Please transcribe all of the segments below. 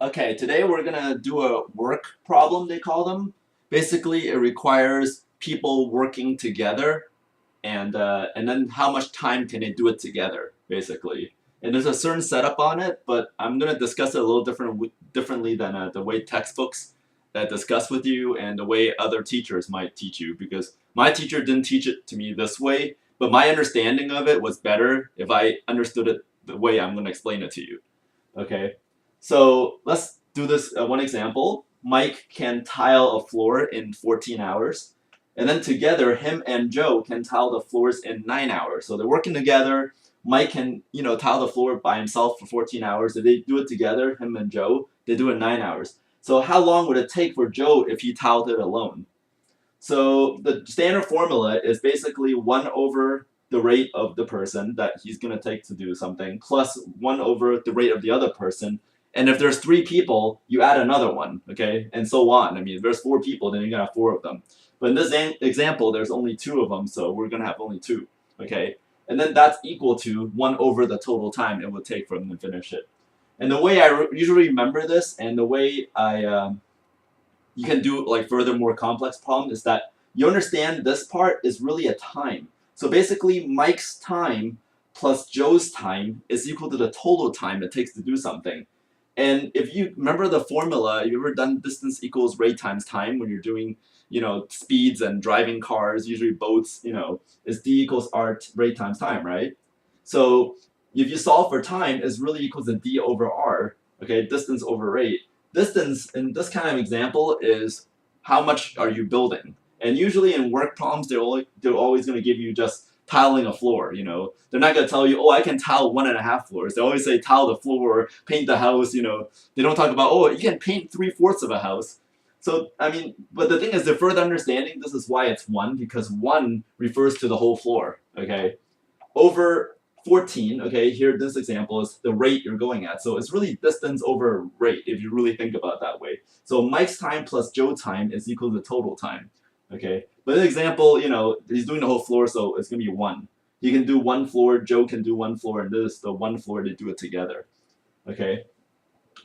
Okay, today we're gonna do a work problem, they call them. Basically, it requires people working together, and then how much time can they do it together, basically. And there's a certain setup on it, but I'm gonna discuss it a little differently than the way textbooks discuss with you and the way other teachers might teach you, because my teacher didn't teach it to me this way, but my understanding of it was better if I understood it the way I'm gonna explain it to you. Okay, so let's do this one example. Mike can tile a floor in 14 hours, and then together, him and Joe can tile the floors in 9 hours. So they're working together. Mike can, tile the floor by himself for 14 hours. If they do it together, him and Joe, they do it in 9 hours. So how long would it take for Joe if he tiled it alone? So the standard formula is basically 1 over the rate of the person that he's going to take to do something plus 1 over the rate of the other person. And if there's 3 people, you add another one, okay? And so on. I mean, if there's 4 people, then you're going to have 4 of them. But in this example, there's only 2 of them, so we're going to have only 2, okay? And then that's equal to 1 over the total time it would take for them to finish it. And the way I usually remember this and the way you can do like further more complex problems is that you understand this part is really a time. So basically Mike's time plus Joe's time is equal to the total time it takes to do something. And if you remember the formula, you've ever done distance equals rate times time when you're doing, speeds and driving cars, usually boats, is d equals r rate times time, right? So if you solve for time, it's really equals to d over r, okay, distance over rate. Distance in this kind of example is how much are you building? And usually in work problems, they're always going to give you just tiling a floor. They're not going to tell you, oh, I can tile 1.5 floors. They always say tile the floor, paint the house. They don't talk about, oh, you can paint 3/4 of a house. So I mean, but the thing is, the further understanding, this is why it's 1, because 1 refers to the whole floor. Okay, over 14, okay, here this example is the rate you're going at. So it's really distance over rate if you really think about it that way. So Mike's time plus Joe's time is equal to total time. Okay, but in the example, he's doing the whole floor, so it's gonna be 1. He can do 1 floor, Joe can do 1 floor, and this is the 1 floor they do it together. Okay,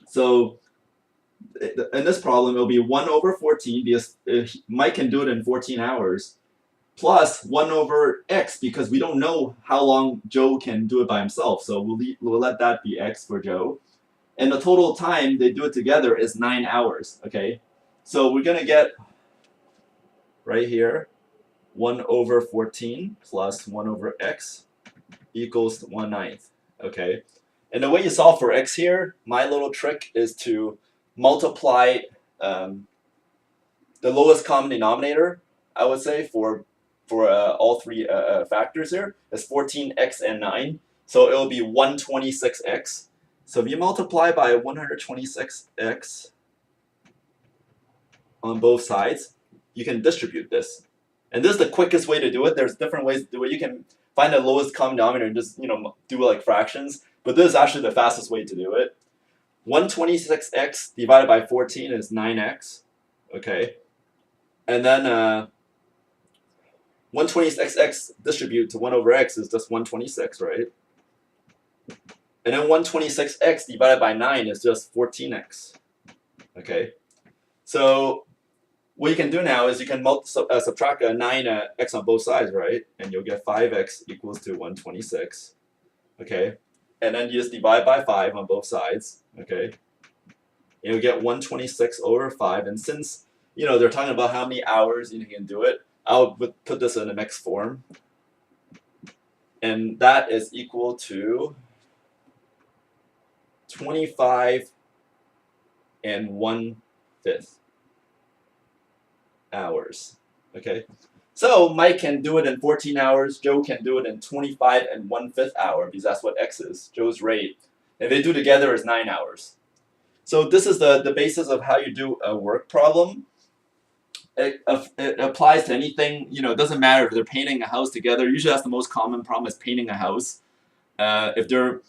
so in this problem, it'll be 1 over 14 because Mike can do it in 14 hours plus 1 over x because we don't know how long Joe can do it by himself. So we'll let that be x for Joe. And the total time they do it together is 9 hours, okay? So we're going to get right here 1 over 14 plus 1 over x equals 1/9, okay? And the way you solve for x here, my little trick is to multiply um, the lowest common denominator, I would say, for all 3 factors here is 14x and 9. So it'll be 126x. So if you multiply by 126x on both sides, you can distribute this. And this is the quickest way to do it. There's different ways to do it. You can find the lowest common denominator and just do like fractions. But this is actually the fastest way to do it. 126x divided by 14 is 9x. Okay. And then 126x distribute to 1 over x is just 126, right? And then 126x divided by 9 is just 14x. Okay? So what you can do now is you can subtract 9x on both sides, right? And you'll get 5x equals to 126. Okay? And then you just divide by 5 on both sides. Okay? And you'll get 126 over 5. And since they're talking about how many hours you can do it, I'll put this in a mixed form. And that is equal to 25 and 1/5 hours. Okay? So Mike can do it in 14 hours. Joe can do it in 25 and 1/5 hour because that's what x is, Joe's rate. And they do together is 9 hours. So this is the basis of how you do a work problem. It applies to anything. It doesn't matter if they're painting a house together. Usually that's the most common problem is painting a house. If they're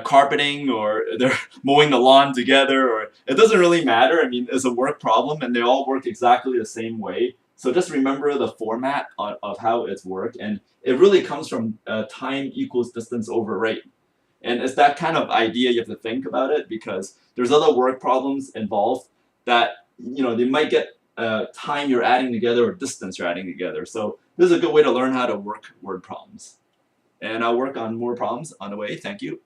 carpeting or they're mowing the lawn together, or it doesn't really matter. I mean, it's a work problem and they all work exactly the same way. So just remember the format of how it's worked, and it really comes from time equals distance over rate. And it's that kind of idea you have to think about it, because there's other word problems involved that, they might get time you're adding together or distance you're adding together. So this is a good way to learn how to work word problems. And I'll work on more problems on the way. Thank you.